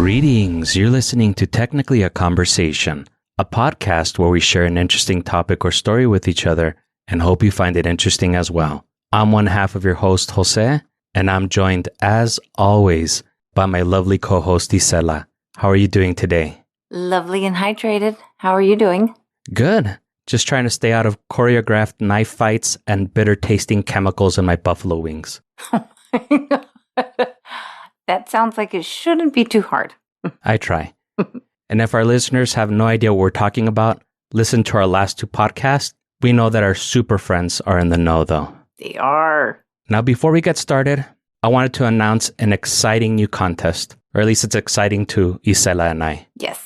Greetings. You're listening to Technically a Conversation, a podcast where we share an interesting topic or story with each other and hope you find it interesting as well. I'm one half of your host, Jose, and I'm joined, as always, by my lovely co-host, Isela. How are you doing today? Lovely and hydrated. How are you doing? Good. Just trying to stay out of choreographed knife fights and bitter-tasting chemicals in my buffalo wings. Oh my God. That sounds like it shouldn't be too hard. I try. And if our listeners have no idea what we're talking about, listen to our last two podcasts. We know that our super friends are in the know, though. They are. Now, before we get started, I wanted to announce an exciting new contest, or at least it's exciting to Isela and I. Yes.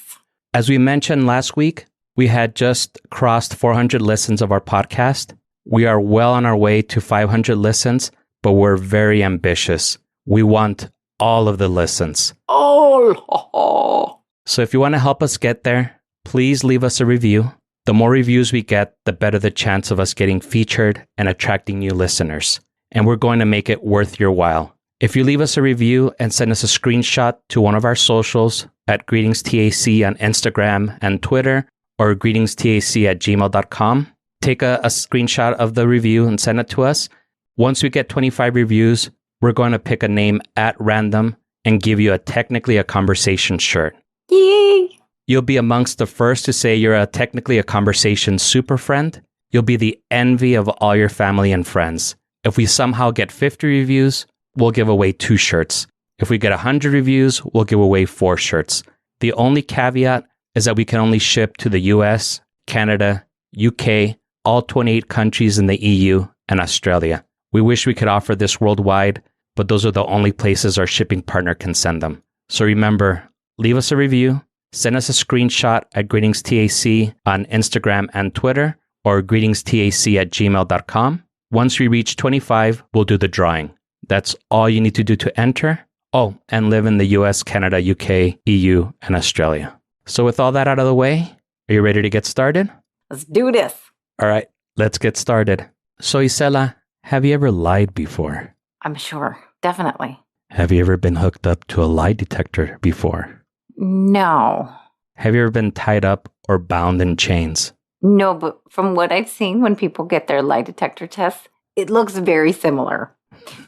As we mentioned last week, we had just crossed 400 listens of our podcast. We are well on our way to 500 listens, but we're very ambitious. We want all of the listens. Oh. So if you want to help us get there, please leave us a review. The more reviews we get, the better the chance of us getting featured and attracting new listeners. And we're going to make it worth your while. If you leave us a review and send us a screenshot to one of our socials at greetingstac on Instagram and Twitter, or greetingstac@gmail.com, take a screenshot of the review and send it to us. Once we get 25 reviews, we're going to pick a name at random and give you a Technically a Conversation shirt. Yay! You'll be amongst the first to say you're a Technically a Conversation super friend. You'll be the envy of all your family and friends. If we somehow get 50 reviews, we'll give away 2 shirts. If we get 100 reviews, we'll give away 4 shirts. The only caveat is that we can only ship to the US, Canada, UK, all 28 countries in the EU, and Australia. We wish we could offer this worldwide, but those are the only places our shipping partner can send them. So remember, leave us a review, send us a screenshot at greetingstac on Instagram and Twitter, or greetingstac@gmail.com. Once we reach 25, we'll do the drawing. That's all you need to do to enter. Oh, and live in the US, Canada, UK, EU, and Australia. So with all that out of the way, are you ready to get started? Let's do this. All right, let's get started. So Isela, have you ever lied before? I'm sure. Definitely. Have you ever been hooked up to a lie detector before? No. Have you ever been tied up or bound in chains? No, but from what I've seen when people get their lie detector tests, it looks very similar.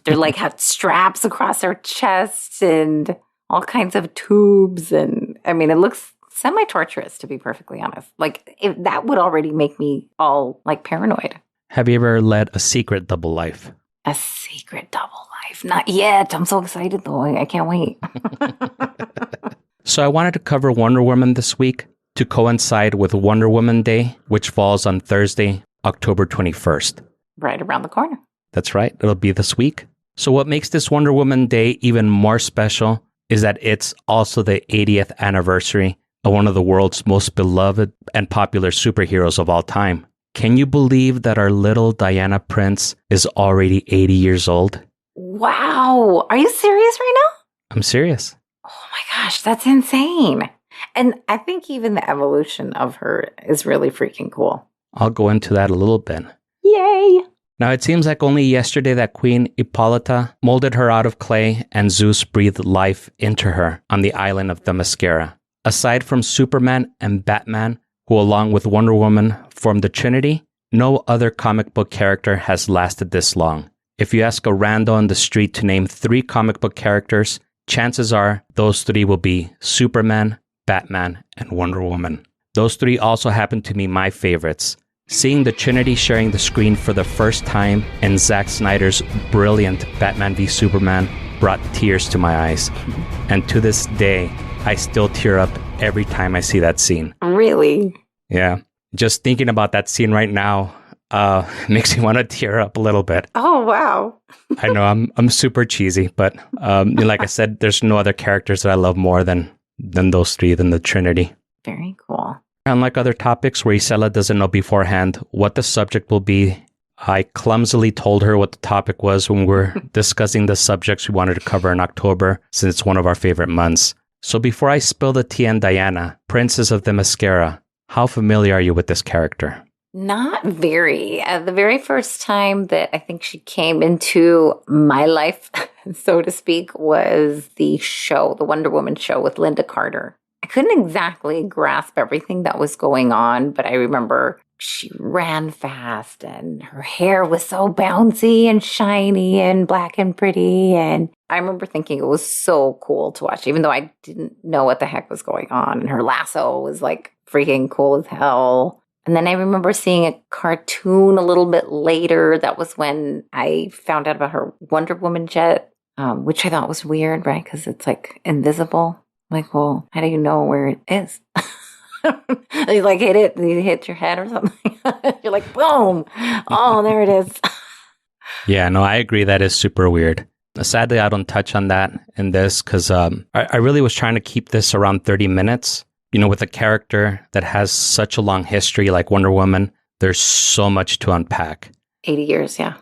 They're like have straps across their chests and all kinds of tubes. And I mean, it looks semi-torturous, to be perfectly honest. Like, that would already make me all like paranoid. Have you ever led a secret double life? A secret double life? Not yet. I'm so excited, though. I can't wait. So I wanted to cover Wonder Woman this week to coincide with Wonder Woman Day, which falls on Thursday, October 21st. Right around the corner. That's right. It'll be this week. So what makes this Wonder Woman Day even more special is that it's also the 80th anniversary of one of the world's most beloved and popular superheroes of all time. Can you believe that our little Diana Prince is already 80 years old? Wow. Are you serious right now? I'm serious. Oh my gosh, that's insane. And I think even the evolution of her is really freaking cool. I'll go into that a little bit. Yay! Now, it seems like only yesterday that Queen Hippolyta molded her out of clay and Zeus breathed life into her on the island of Themyscira. Aside from Superman and Batman, who along with Wonder Woman formed the Trinity, no other comic book character has lasted this long. If you ask a rando on the street to name 3 comic book characters, chances are those 3 will be Superman, Batman, and Wonder Woman. Those 3 also happen to be my favorites. Seeing the Trinity sharing the screen for the first time in Zack Snyder's brilliant Batman v Superman brought tears to my eyes. And to this day, I still tear up every time I see that scene. Really? Yeah. Just thinking about that scene right now makes me want to tear up a little bit. Oh, wow. I know I'm super cheesy, but like I said, there's no other characters that I love more than those 3, than the Trinity. Very cool. Unlike other topics where Isela doesn't know beforehand what the subject will be, I clumsily told her what the topic was when we were discussing the subjects we wanted to cover in October, since it's one of our favorite months. So before I spill the tea on Diana, Princess of Themyscira, how familiar are you with this character? Not very. The very first time that I think she came into my life so to speak, was the show, the Wonder Woman show with Linda Carter. I couldn't exactly grasp everything that was going on, but I remember she ran fast and her hair was so bouncy and shiny and black and pretty. And I remember thinking it was so cool to watch, even though I didn't know what the heck was going on. And her lasso was like freaking cool as hell. And then I remember seeing a cartoon a little bit later. That was when I found out about her Wonder Woman jet, which I thought was weird, right? Because it's like invisible. Like, well, how do you know where it is? You like hit it, you hit your head or something. You're like, boom. Oh, there it is. Yeah, no, I agree. That is super weird. Sadly, I don't touch on that in this because I really was trying to keep this around 30 minutes. You know, with a character that has such a long history like Wonder Woman, there's so much to unpack. 80 years, yeah.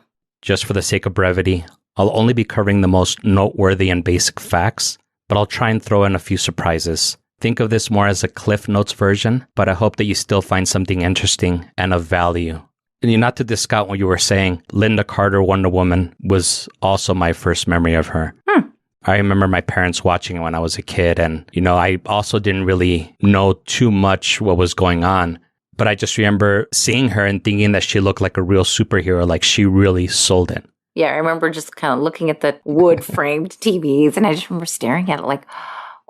Just for the sake of brevity, I'll only be covering the most noteworthy and basic facts, but I'll try and throw in a few surprises. Think of this more as a Cliff Notes version, but I hope that you still find something interesting and of value. And not to discount what you were saying, Linda Carter Wonder Woman was also my first memory of her. I remember my parents watching it when I was a kid, and, you know, I also didn't really know too much what was going on, but I just remember seeing her and thinking that she looked like a real superhero, like she really sold it. Yeah, I remember just kind of looking at the wood-framed TVs, and I just remember staring at it like,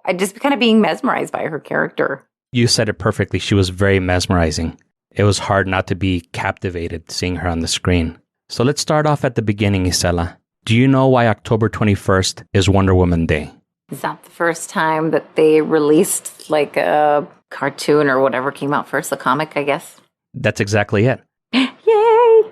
I just kind of being mesmerized by her character. You said it perfectly. She was very mesmerizing. It was hard not to be captivated seeing her on the screen. So let's start off at the beginning, Isela. Do you know why October 21st is Wonder Woman Day? Is that the first time that they released like a cartoon or whatever came out first, the comic, I guess? That's exactly it. Yay!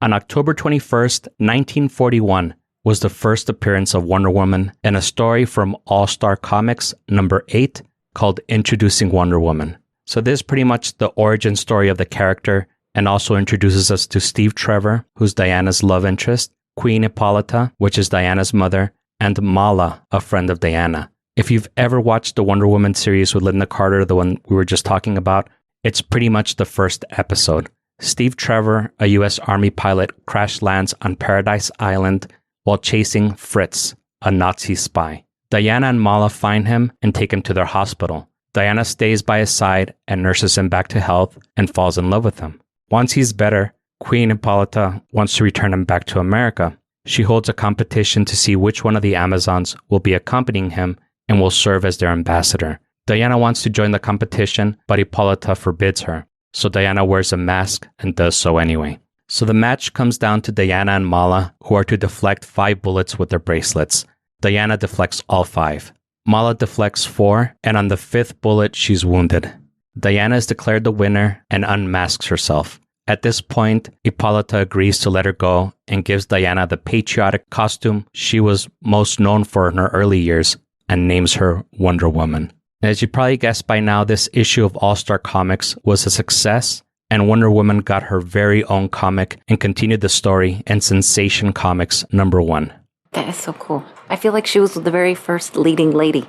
On October 21st, 1941, was the first appearance of Wonder Woman in a story from All-Star Comics number 8 called Introducing Wonder Woman. So this is pretty much the origin story of the character and also introduces us to Steve Trevor, who's Diana's love interest, Queen Hippolyta, which is Diana's mother, and Mala, a friend of Diana. If you've ever watched the Wonder Woman series with Linda Carter, the one we were just talking about, it's pretty much the first episode. Steve Trevor, a U.S. Army pilot, crash lands on Paradise Island while chasing Fritz, a Nazi spy. Diana and Mala find him and take him to their hospital. Diana stays by his side and nurses him back to health and falls in love with him. Once he's better, Queen Hippolyta wants to return him back to America. She holds a competition to see which one of the Amazons will be accompanying him and will serve as their ambassador. Diana wants to join the competition, but Hippolyta forbids her. So Diana wears a mask and does so anyway. So the match comes down to Diana and Mala, who are to deflect 5 bullets with their bracelets. Diana deflects all 5. Mala deflects 4, and on the 5th bullet, she's wounded. Diana is declared the winner and unmasks herself. At this point, Hippolyta agrees to let her go and gives Diana the patriotic costume she was most known for in her early years and names her Wonder Woman. As you probably guessed by now, this issue of All-Star Comics was a success, and Wonder Woman got her very own comic and continued the story in Sensation Comics #1. That is so cool. I feel like she was the very first leading lady.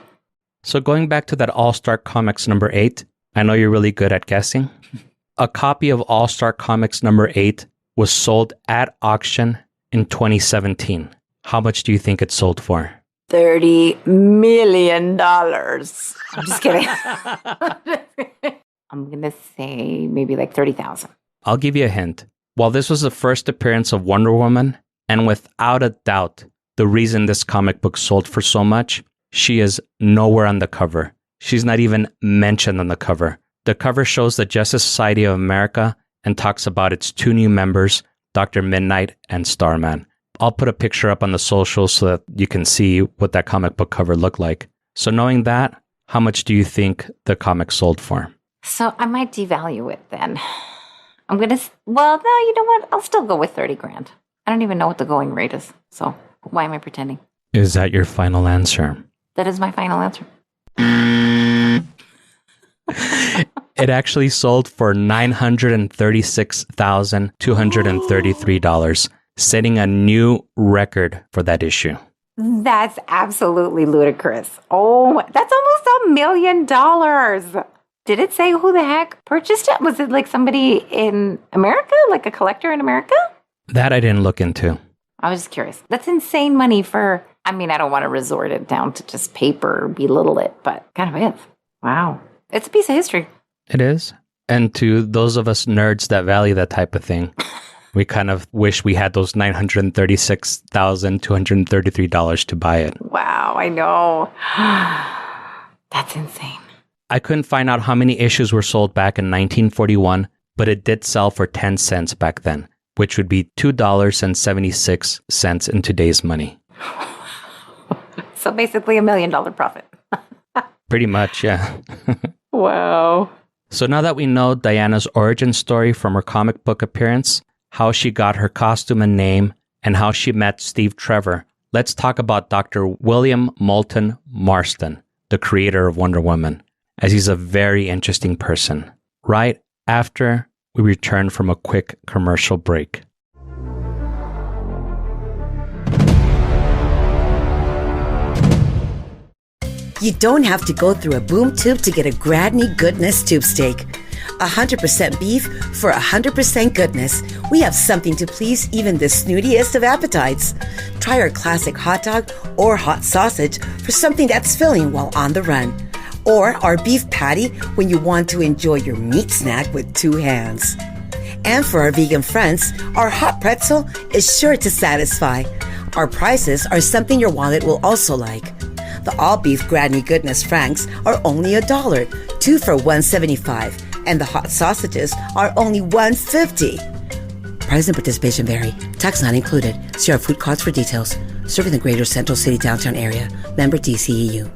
So going back to that All-Star Comics #8, I know you're really good at guessing. A copy of All-Star Comics #8 was sold at auction in 2017. How much do you think it sold for? $30 million. I'm just kidding. I'm going to say maybe like 30,000. I'll give you a hint. While this was the first appearance of Wonder Woman, and without a doubt, the reason this comic book sold for so much, she is nowhere on the cover. She's not even mentioned on the cover. The cover shows the Justice Society of America and talks about its 2 new members, Dr. Midnight and Starman. I'll put a picture up on the socials so that you can see what that comic book cover looked like. So knowing that, how much do you think the comic sold for? So I might devalue it then. I'm going to, well, no, you know what? I'll still go with 30 grand. I don't even know what the going rate is. So why am I pretending? Is that your final answer? That is my final answer. It actually sold for $936,233, setting a new record for that issue. That's absolutely ludicrous. Oh, that's almost $1 million. Did it say who the heck purchased it? Was it like somebody in America, like a collector in America? That I didn't look into. I was just curious. That's insane money for I mean, I don't want to resort it down to just paper or belittle it, but kind of is. Wow. It's a piece of history. It is. And to those of us nerds that value that type of thing, we kind of wish we had those $936,233 to buy it. Wow, I know. That's insane. I couldn't find out how many issues were sold back in 1941, but it did sell for 10 cents back then, which would be $2.76 in today's money. So basically $1 million profit. Pretty much, yeah. Wow. So now that we know Diana's origin story from her comic book appearance, how she got her costume and name, and how she met Steve Trevor, let's talk about Dr. William Moulton Marston, the creator of Wonder Woman, as he's a very interesting person. Right after we return from a quick commercial break. You don't have to go through a boom tube to get a Gradney Goodness tube steak. 100% beef for 100% goodness. We have something to please even the snootiest of appetites. Try our classic hot dog or hot sausage for something that's filling while on the run. Or our beef patty when you want to enjoy your meat snack with two hands. And for our vegan friends, our hot pretzel is sure to satisfy. Our prices are something your wallet will also like. The all-beef Granny Goodness Franks are only $1, 2 for $1.75, and the hot sausages are only $1.50. Price and participation vary. Tax not included. See our food cards for details. Serving the greater Central City downtown area. Member DCEU.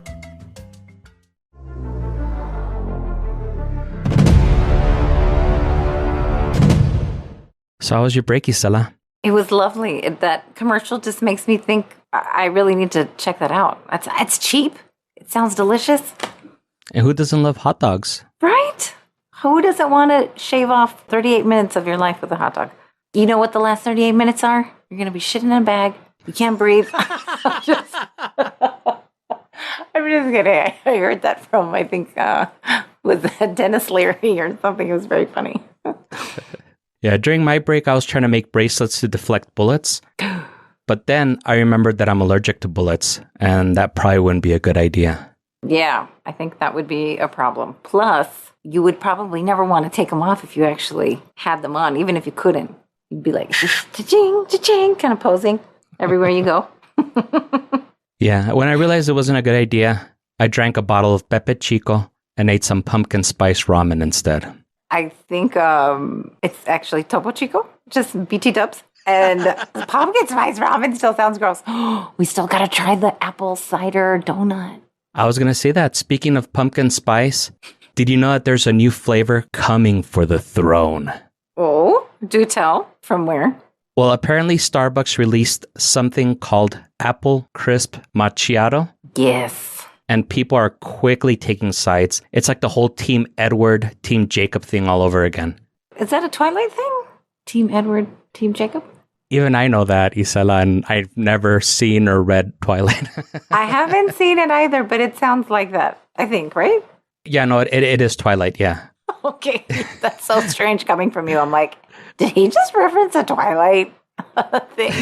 So how was your break, Isela? It was lovely. That commercial just makes me think I really need to check that out. It's cheap. It sounds delicious. And who doesn't love hot dogs? Right? Who doesn't want to shave off 38 minutes of your life with a hot dog? You know what the last 38 minutes are? You're going to be shitting in a bag. You can't breathe. I'm just kidding. I heard that from, I think, was Dennis Leary or something. It was very funny. Yeah, during my break, I was trying to make bracelets to deflect bullets. But then I remembered that I'm allergic to bullets, and that probably wouldn't be a good idea. Yeah, I think that would be a problem. Plus, you would probably never want to take them off if you actually had them on, even if you couldn't. You'd be like, cha-ching, cha-ching, kind of posing everywhere you go. Yeah, when I realized it wasn't a good idea, I drank a bottle of Pepe Chico and ate some pumpkin spice ramen instead. I think it's actually Topo Chico, just BT dubs. And pumpkin spice ramen still sounds gross. We still got to try the apple cider donut. I was going to say that. Speaking of pumpkin spice, did you know that there's a new flavor coming for the throne? Oh, do tell. From where? Well, apparently Starbucks released something called Apple Crisp Macchiato. Yes. And people are quickly taking sides. It's like the whole Team Edward, Team Jacob thing all over again. Is that a Twilight thing? Team Edward, Team Jacob? Even I know that, Isela, and I've never seen or read Twilight. I haven't seen it either, but it sounds like that, I think, right? Yeah, no, it is Twilight, yeah. Okay, that's so strange coming from you. I'm like, did he just reference a Twilight thing?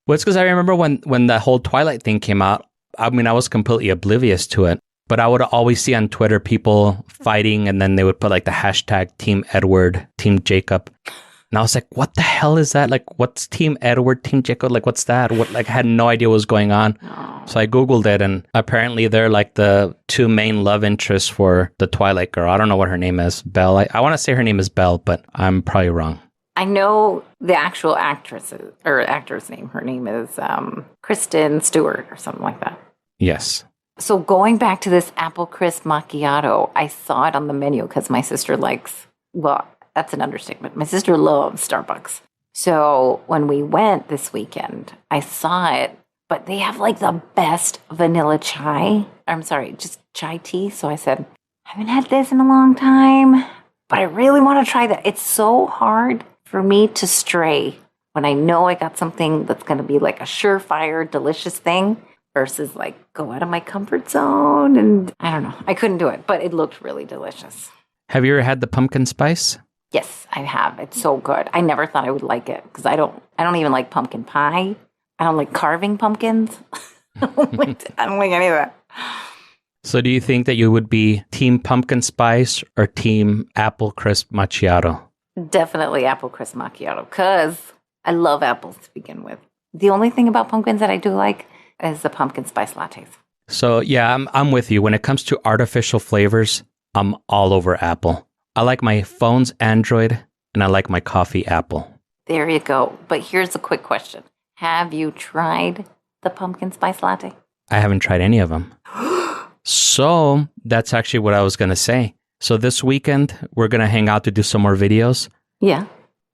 Well, it's because I remember when the whole Twilight thing came out, I mean, I was completely oblivious to it, but I would always see on Twitter people fighting, and then they would put like the hashtag Team Edward, Team Jacob. And I was like, what the hell is that? Like, what's Team Edward, Team Jacob? Like, what's that? What? Like, I had no idea what was going on. Oh. So I Googled it, and apparently they're like the two main love interests for the Twilight girl. I don't know what her name is. Belle. I want to say her name is Belle, but I'm probably wrong. I know the actual actress or actor's name. Her name is Kristen Stewart or something like that. Yes. So going back to this apple crisp macchiato, I saw it on the menu because my sister likes, well, that's an understatement. My sister loves Starbucks. So when we went this weekend, I saw it, but they have like the best vanilla chai. I'm sorry, just chai tea. So I said, I haven't had this in a long time, but I really want to try that. It's so hard for me to stray when I know I got something that's going to be like a surefire, delicious thing versus like go out of my comfort zone. And I don't know. I couldn't do it, but it looked really delicious. Have you ever had the pumpkin spice? Yes, I have. It's so good. I never thought I would like it because I don't even like pumpkin pie. I don't like carving pumpkins. I don't like any of that. So do you think that you would be team pumpkin spice or team apple crisp macchiato? Definitely apple crisp macchiato, because I love apples to begin with. The only thing about pumpkins that I do like is the pumpkin spice lattes. So yeah, I'm with you. When it comes to artificial flavors, I'm all over apple. I like my phone's Android and I like my coffee Apple. There you go. But here's a quick question. Have you tried the pumpkin spice latte? I haven't tried any of them. So that's actually what I was going to say. So this weekend, we're going to hang out to do some more videos. Yeah.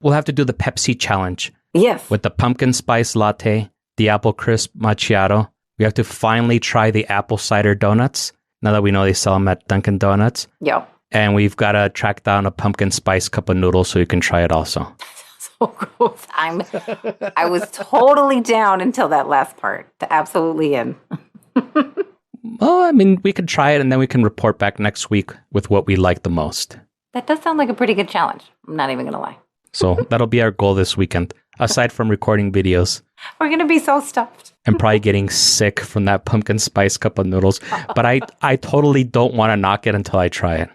We'll have to do the Pepsi challenge. Yes. With the pumpkin spice latte, the apple crisp macchiato. We have to finally try the apple cider donuts, now that we know they sell them at Dunkin' Donuts. Yep. And we've got to track down a pumpkin spice cup of noodles so you can try it also. So gross. I was totally down until that last part. Absolutely in. Well, I mean, we could try it and then we can report back next week with what we like the most. That does sound like a pretty good challenge. I'm not even going to lie. So that'll be our goal this weekend, aside from recording videos. We're going to be so stuffed. And probably getting sick from that pumpkin spice cup of noodles. But I totally don't want to knock it until I try it.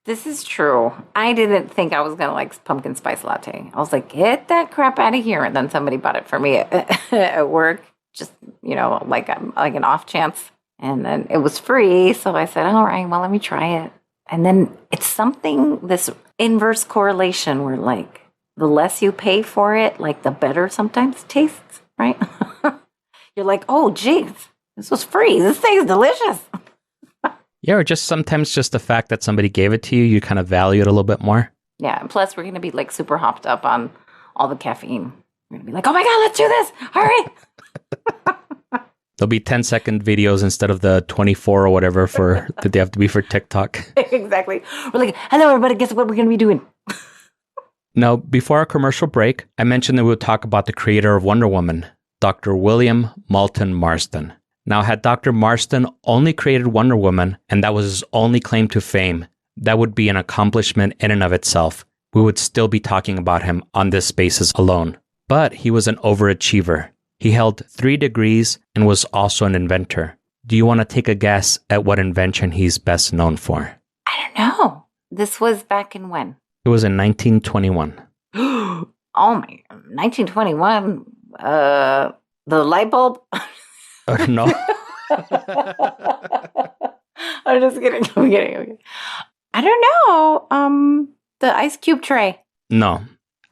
This is true. I didn't think I was going to like pumpkin spice latte. I was like, get that crap out of here. And then somebody bought it for me at work, just, like an off chance. And then it was free. So I said, all right, well, let me try it. And then it's something, this inverse correlation where like the less you pay for it, like the better sometimes it tastes, right? You're like, oh, geez, this was free. This thing is delicious. Yeah, or just sometimes just the fact that somebody gave it to you, you kind of value it a little bit more. Yeah, and plus we're going to be like super hopped up on all the caffeine. We're going to be like, oh my God, let's do this. Hurry. There'll be 10-second videos instead of the 24 or whatever that they have to be for TikTok. Exactly. We're like, hello, everybody. Guess what we're going to be doing? Now, before our commercial break, I mentioned that we would talk about the creator of Wonder Woman, Dr. William Moulton Marston. Now, had Dr. Marston only created Wonder Woman, and that was his only claim to fame, that would be an accomplishment in and of itself. We would still be talking about him on this basis alone. But he was an overachiever. He held 3 degrees and was also an inventor. Do you want to take a guess at what invention he's best known for? I don't know. This was back in when? It was in 1921. Oh my, 1921? The light bulb? No. I'm just kidding. I'm kidding. I don't know. The ice cube tray. No.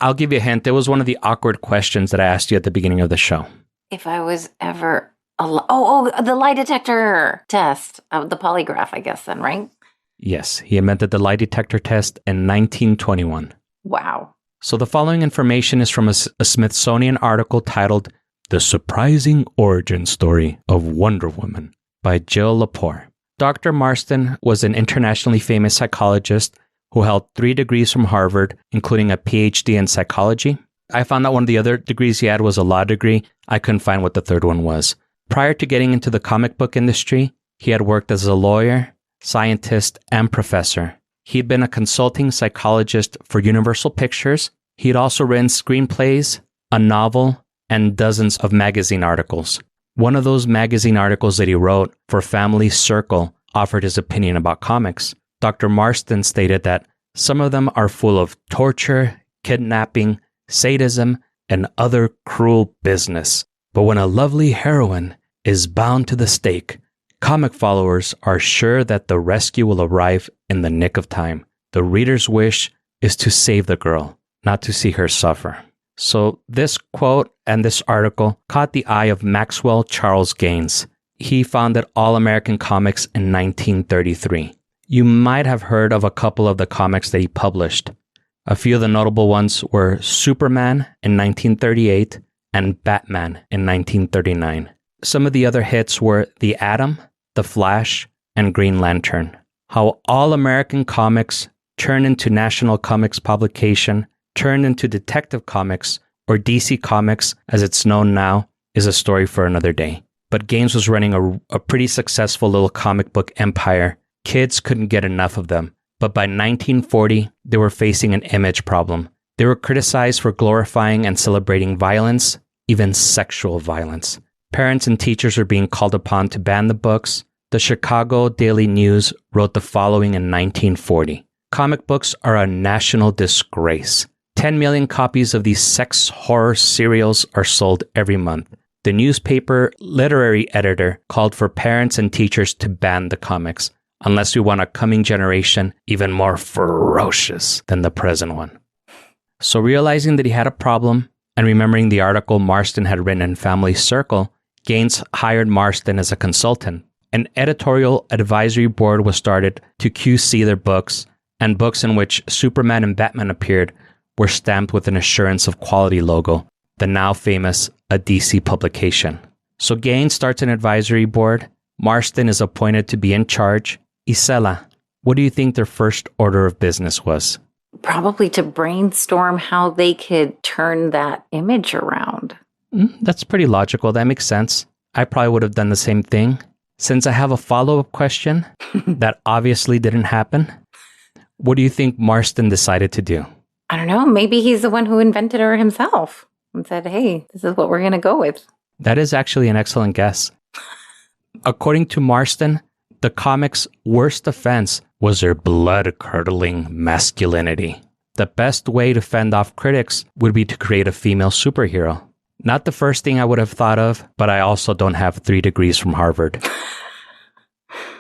I'll give you a hint. It was one of the awkward questions that I asked you at the beginning of the show. If I was ever... the lie detector test. The polygraph, I guess then, right? Yes. He invented the lie detector test in 1921. Wow. So the following information is from a Smithsonian article titled The Surprising Origin Story of Wonder Woman by Jill Lepore. Dr. Marston was an internationally famous psychologist who held 3 degrees from Harvard, including a PhD in psychology. I found out one of the other degrees he had was a law degree. I couldn't find what the third one was. Prior to getting into the comic book industry, he had worked as a lawyer, scientist, and professor. He'd been a consulting psychologist for Universal Pictures. He'd also written screenplays, a novel, and dozens of magazine articles. One of those magazine articles that he wrote for Family Circle offered his opinion about comics. Dr. Marston stated that some of them are full of torture, kidnapping, sadism, and other cruel business. But when a lovely heroine is bound to the stake, comic followers are sure that the rescue will arrive in the nick of time. The reader's wish is to save the girl, not to see her suffer. So this quote and this article caught the eye of Maxwell Charles Gaines. He founded All American Comics in 1933. You might have heard of a couple of the comics that he published. A few of the notable ones were Superman in 1938 and Batman in 1939. Some of the other hits were The Atom, The Flash, and Green Lantern. How All American Comics turned into National Comics publication, turned into Detective Comics, or DC Comics as it's known now, is a story for another day. But Gaines was running a pretty successful little comic book empire. Kids couldn't get enough of them. But by 1940, they were facing an image problem. They were criticized for glorifying and celebrating violence, even sexual violence. Parents and teachers are being called upon to ban the books. The Chicago Daily News wrote the following in 1940. Comic books are a national disgrace. 10 million copies of these sex horror serials are sold every month. The newspaper literary editor called for parents and teachers to ban the comics, unless we want a coming generation even more ferocious than the present one. So realizing that he had a problem and remembering the article Marston had written in Family Circle, Gaines hired Marston as a consultant. An editorial advisory board was started to QC their books, and books in which Superman and Batman appeared were stamped with an assurance of quality logo, the now famous A DC publication. So Gaines starts an advisory board. Marston is appointed to be in charge. Isela, what do you think their first order of business was? Probably to brainstorm how they could turn that image around. That's pretty logical. That makes sense. I probably would have done the same thing. Since I have a follow-up question that obviously didn't happen, what do you think Marston decided to do? I don't know. Maybe he's the one who invented her himself and said, hey, this is what we're going to go with. That is actually an excellent guess. According to Marston, the comics' worst offense was their blood-curdling masculinity. The best way to fend off critics would be to create a female superhero. Not the first thing I would have thought of, but I also don't have 3 degrees from Harvard.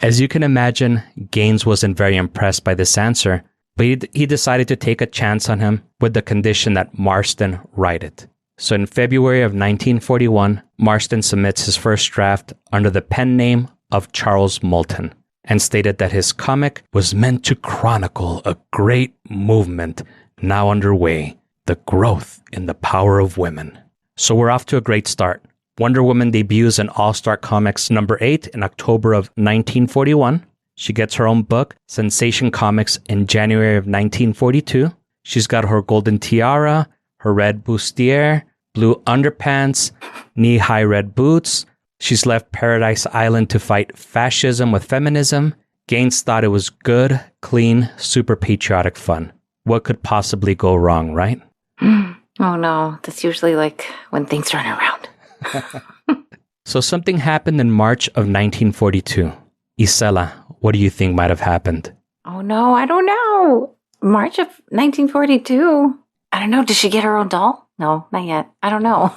As you can imagine, Gaines wasn't very impressed by this answer, but he decided to take a chance on him with the condition that Marston write it. So in February of 1941, Marston submits his first draft under the pen name of Charles Moulton and stated that his comic was meant to chronicle a great movement now underway, the growth in the power of women. So we're off to a great start. Wonder Woman debuts in All-Star Comics number 8 in October of 1941. She gets her own book, Sensation Comics, in January of 1942. She's got her golden tiara, her red bustier, blue underpants, knee-high red boots. She's left Paradise Island to fight fascism with feminism. Gaines thought it was good, clean, super patriotic fun. What could possibly go wrong, right? Oh no, that's usually like when things turn around. So something happened in March of 1942. Isela, what do you think might have happened? Oh no, I don't know. March of 1942. I don't know. Did she get her own doll? No, not yet. I don't know.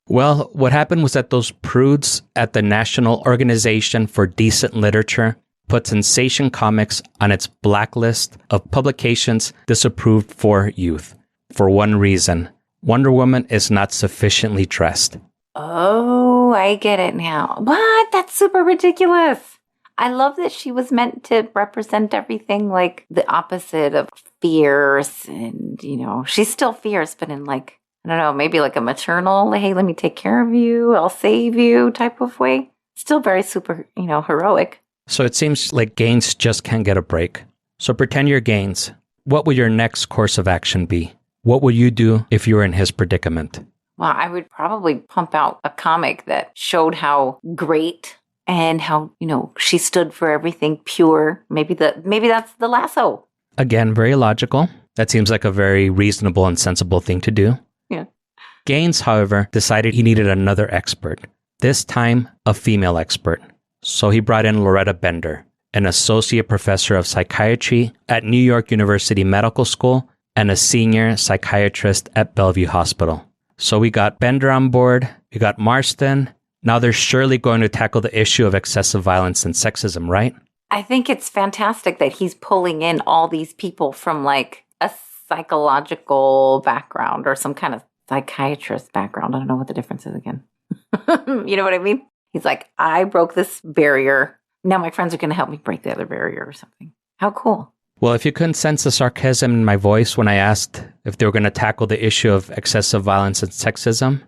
Well, what happened was that those prudes at the National Organization for Decent Literature put Sensation Comics on its blacklist of publications disapproved for youth. For one reason, Wonder Woman is not sufficiently dressed. Oh, I get it now. What? That's super ridiculous. I love that she was meant to represent everything like the opposite of fierce. And, you know, she's still fierce, but in like, I don't know, maybe like a maternal, hey, let me take care of you, I'll save you type of way. Still very super, you know, heroic. So it seems like Gaines just can't get a break. So pretend you're Gaines. What would your next course of action be? What would you do if you were in his predicament? Well, I would probably pump out a comic that showed how great and how, you know, she stood for everything pure. Maybe that's the Lasso. Again, very logical. That seems like a very reasonable and sensible thing to do. Yeah. Gaines, however, decided he needed another expert. This time, a female expert. So he brought in Loretta Bender, an associate professor of psychiatry at New York University Medical School and a senior psychiatrist at Bellevue Hospital. So we got Bender on board, we got Marston. Now they're surely going to tackle the issue of excessive violence and sexism, right? I think it's fantastic that he's pulling in all these people from like a psychological background or some kind of psychiatrist background. I don't know what the difference is again. You know what I mean? He's like, I broke this barrier. Now my friends are going to help me break the other barrier or something. How cool. Well, if you couldn't sense the sarcasm in my voice when I asked if they were going to tackle the issue of excessive violence and sexism,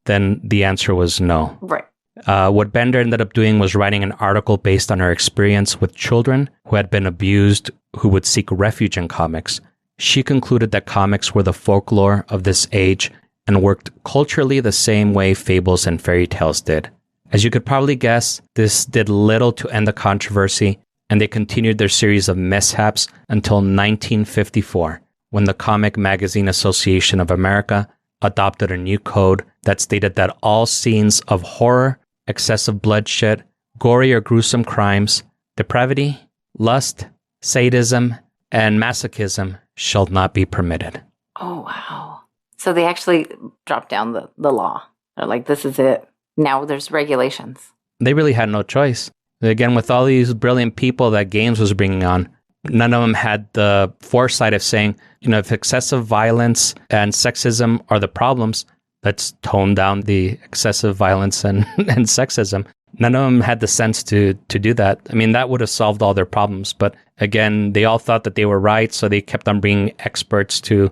then the answer was no. Right. What Bender ended up doing was writing an article based on her experience with children who had been abused who would seek refuge in comics. She concluded that comics were the folklore of this age and worked culturally the same way fables and fairy tales did. As you could probably guess, this did little to end the controversy, and they continued their series of mishaps until 1954, when the Comic Magazine Association of America adopted a new code that stated that all scenes of horror, excessive bloodshed, gory or gruesome crimes, depravity, lust, sadism, and masochism shall not be permitted. Oh, wow. So they actually dropped down the law. They're like, this is it. Now there's regulations. They really had no choice. Again, with all these brilliant people that Gaines was bringing on, none of them had the foresight of saying, if excessive violence and sexism are the problems, let's tone down the excessive violence and sexism. None of them had the sense to do that. I mean, that would have solved all their problems. But again, they all thought that they were right, so they kept on bringing experts to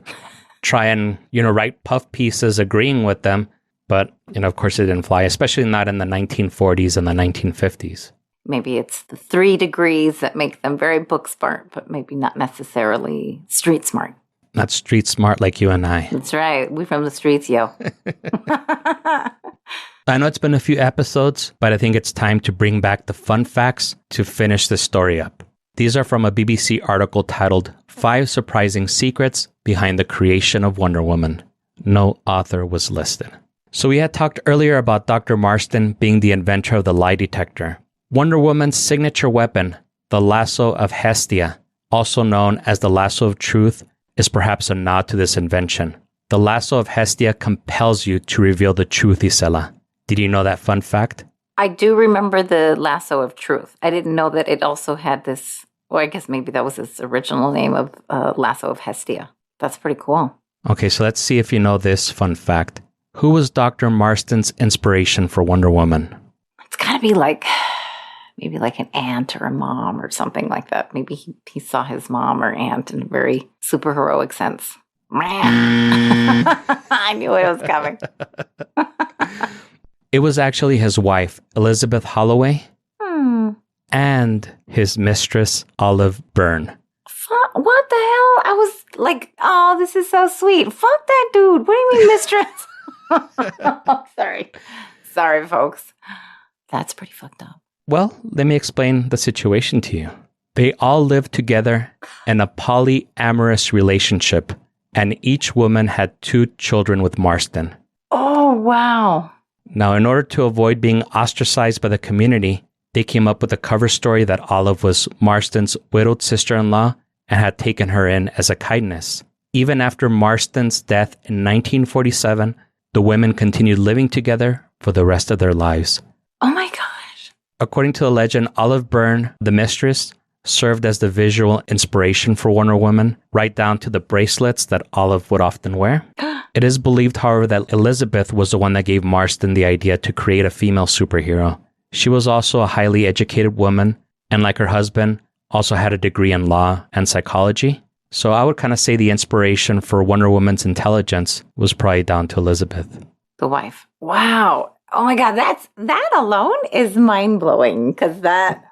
try and, write puff pieces agreeing with them. But, of course, it didn't fly, especially not in the 1940s and the 1950s. Maybe it's the 3 degrees that make them very book smart, but maybe not necessarily street smart. Not street smart like you and I. That's right. We from the streets, yo. I know it's been a few episodes, but I think it's time to bring back the fun facts to finish this story up. These are from a BBC article titled 5 Surprising Secrets Behind the Creation of Wonder Woman. No author was listed. So we had talked earlier about Dr. Marston being the inventor of the lie detector. Wonder Woman's signature weapon, the Lasso of Hestia, also known as the Lasso of Truth, is perhaps a nod to this invention. The Lasso of Hestia compels you to reveal the truth, Isela. Did you know that fun fact? I do remember the Lasso of Truth. I didn't know that it also had this, well, I guess maybe that was its original name of Lasso of Hestia. That's pretty cool. Okay, so let's see if you know this fun fact. Who was Dr. Marston's inspiration for Wonder Woman? It's got to be maybe like an aunt or a mom or something like that. Maybe he saw his mom or aunt in a very superheroic sense. I knew it was coming. It was actually his wife, Elizabeth Holloway, and his mistress, Olive Byrne. What the hell? I was like, oh, this is so sweet. Fuck that dude. What do you mean, mistress? Oh, sorry, folks. That's pretty fucked up. Well, let me explain the situation to you. They all lived together in a polyamorous relationship, and each woman had 2 children with Marston. Oh, wow. Now, in order to avoid being ostracized by the community, they came up with a cover story that Olive was Marston's widowed sister-in-law and had taken her in as a kindness. Even after Marston's death in 1947, the women continued living together for the rest of their lives. Oh my gosh. According to the legend, Olive Byrne, the mistress, served as the visual inspiration for Wonder Woman, right down to the bracelets that Olive would often wear. It is believed, however, that Elizabeth was the one that gave Marston the idea to create a female superhero. She was also a highly educated woman, and like her husband, also had a degree in law and psychology. So I would kind of say the inspiration for Wonder Woman's intelligence was probably down to Elizabeth. The wife. Wow. Oh my God, that alone is mind-blowing, because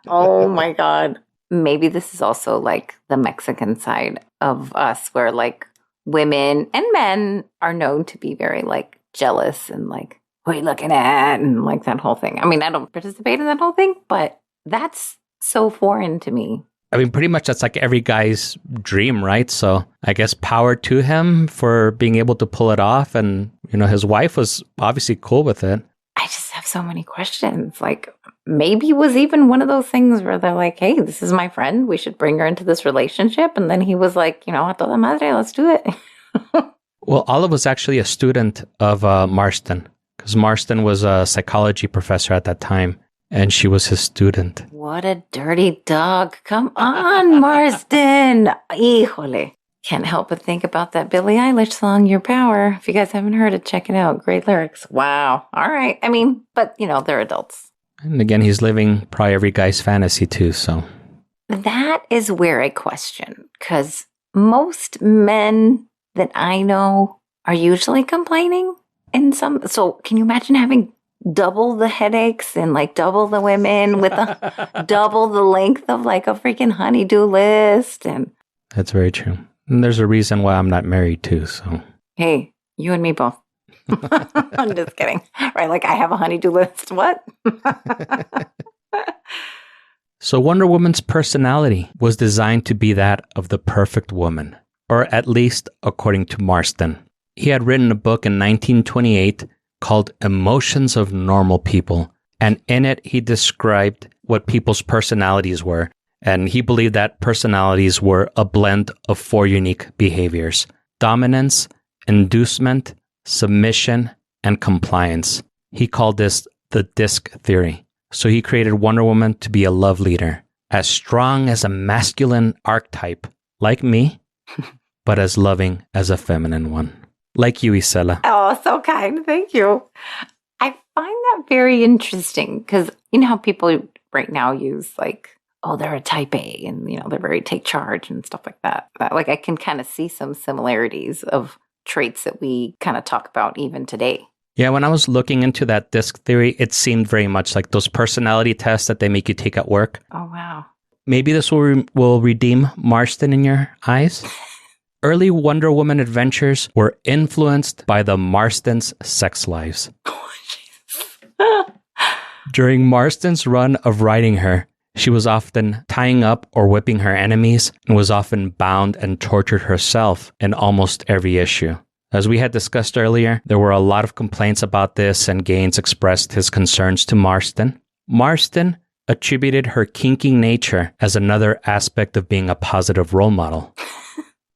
oh my God. Maybe this is also like the Mexican side of us, where like women and men are known to be very like jealous and like, what are you looking at? And like that whole thing. I mean, I don't participate in that whole thing, but that's so foreign to me. I mean, pretty much that's like every guy's dream, right? So I guess power to him for being able to pull it off. And, his wife was obviously cool with it. I just have so many questions. Like, maybe it was even one of those things where they're like, hey, this is my friend. We should bring her into this relationship. And then he was like, a toda madre, let's do it. Well, Olive was actually a student of Marston, because Marston was a psychology professor at that time, and she was his student. What a dirty dog. Come on, Marston. Híjole. Can't help but think about that Billie Eilish song, Your Power. If you guys haven't heard it, check it out. Great lyrics. Wow. All right. I mean, but, they're adults. And again, he's living probably every guy's fantasy too, so. That is where I question, because most men that I know are usually complaining in some. So can you imagine having double the headaches and like double the women with double the length of like a freaking honey-do list? And that's very true. And there's a reason why I'm not married too, so. Hey, you and me both. I'm just kidding. Right, like I have a honey-do list. What? So Wonder Woman's personality was designed to be that of the perfect woman, or at least according to Marston. he had written a book in 1928 called Emotions of Normal People. And in it, he described what people's personalities were. And he believed that personalities were a blend of 4 unique behaviors: dominance, inducement, submission, and compliance. He called this the disc theory. So he created Wonder Woman to be a love leader, as strong as a masculine archetype, like me, but as loving as a feminine one. Like you, Isela. Oh, so kind. Thank you. I find that very interesting because you know how people right now use like, oh, they're a type A and, you know, they're very take charge and stuff like that. Like I can kind of see some similarities of traits that we kind of talk about even today. Yeah, when I was looking into that disc theory, it seemed very much like those personality tests that they make you take at work. Oh, wow. Maybe this will redeem Marston in your eyes. Early Wonder Woman adventures were influenced by the Marstons' sex lives. During Marston's run of writing her, she was often tying up or whipping her enemies and was often bound and tortured herself in almost every issue. As we had discussed earlier, there were a lot of complaints about this, and Gaines expressed his concerns to Marston. Marston attributed her kinky nature as another aspect of being a positive role model.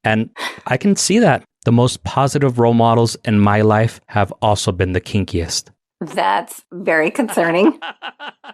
And I can see that. The most positive role models in my life have also been the kinkiest. That's very concerning.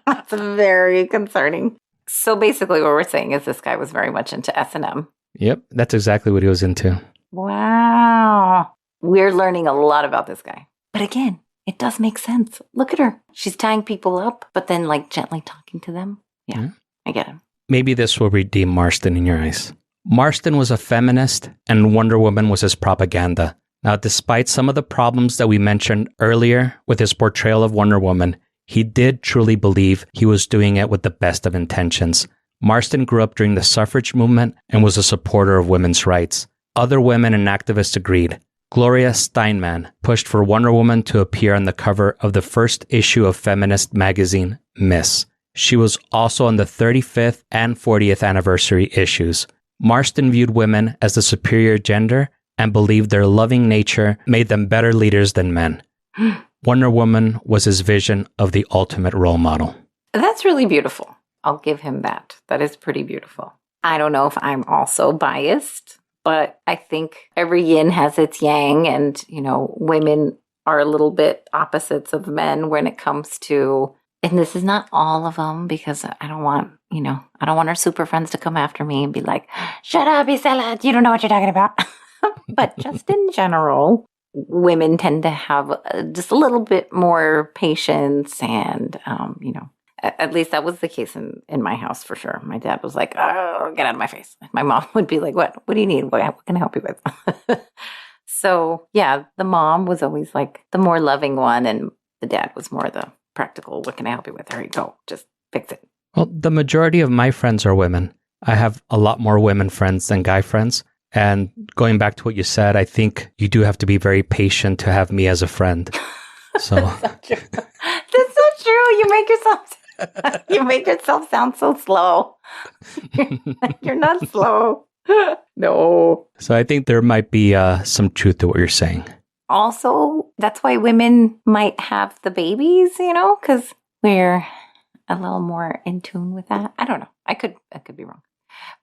That's very concerning. So basically what we're saying is this guy was very much into S&M. Yep, that's exactly what he was into. Wow. We're learning a lot about this guy. But again, it does make sense. Look at her. She's tying people up, but then like gently talking to them. Yeah, I get him. Maybe this will redeem Marston in your eyes. Marston was a feminist, and Wonder Woman was his propaganda. Now, despite some of the problems that we mentioned earlier with his portrayal of Wonder Woman, he did truly believe he was doing it with the best of intentions. Marston grew up during the suffrage movement and was a supporter of women's rights. Other women and activists agreed. Gloria Steinman pushed for Wonder Woman to appear on the cover of the first issue of feminist magazine, Miss. She was also on the 35th and 40th anniversary issues. Marston viewed women as the superior gender and believed their loving nature made them better leaders than men. Wonder Woman was his vision of the ultimate role model. That's really beautiful. I'll give him that. That is pretty beautiful. I don't know if I'm also biased, but I think every yin has its yang, and, you know, women are a little bit opposites of men when it comes to, and this is not all of them because I don't want our super friends to come after me and be like, shut up, Isela, you don't know what you're talking about. But just in general, women tend to have just a little bit more patience and, at least that was the case in my house for sure. My dad was like, oh, get out of my face. My mom would be like, what do you need? What can I help you with? So yeah, the mom was always like the more loving one, and the dad was more the practical, what can I help you with? There you go. Just fix it. Well, the majority of my friends are women. I have a lot more women friends than guy friends. And going back to what you said, I think you do have to be very patient to have me as a friend. So That's not true. That's not true. You make yourself sound so slow. You're not slow. No. So I think there might be some truth to what you're saying. Also, that's why women might have the babies, because we're a little more in tune with that. I don't know. I could be wrong.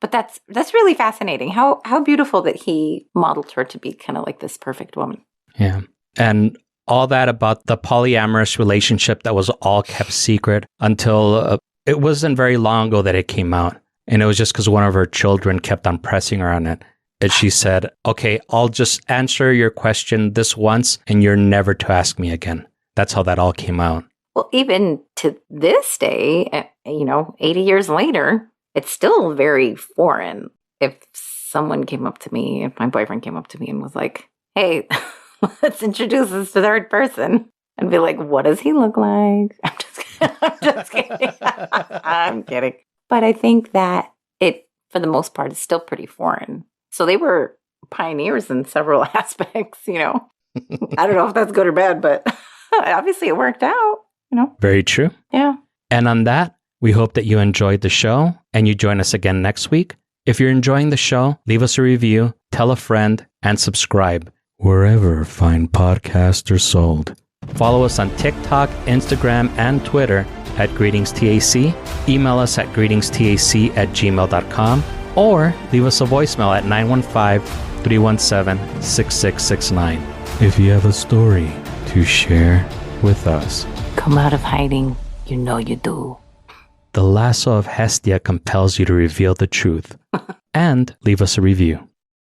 But that's really fascinating. How beautiful that he modeled her to be kind of like this perfect woman. Yeah. And all that about the polyamorous relationship that was all kept secret until it wasn't very long ago that it came out. And it was just because one of her children kept on pressing her on it. And she said, okay, I'll just answer your question this once and you're never to ask me again. That's how that all came out. Well, even to this day, 80 years later, it's still very foreign. If someone came up to me, if my boyfriend came up to me and was like, hey, let's introduce this to third person, and be like, what does he look like? I'm just kidding. I'm kidding. But I think that it, for the most part, is still pretty foreign. So they were pioneers in several aspects, I don't know if that's good or bad, but obviously it worked out, Very true. Yeah. And on that, we hope that you enjoyed the show and you join us again next week. If you're enjoying the show, leave us a review, tell a friend, and subscribe. wherever fine podcasts are sold. Follow us on TikTok, Instagram, and Twitter at GreetingsTAC. Email us at greetingstac@gmail.com or leave us a voicemail at 915-317-6669. If you have a story to share with us, Come out of hiding. You know you do. the Lasso of Hestia compels you to reveal the truth and leave us a review.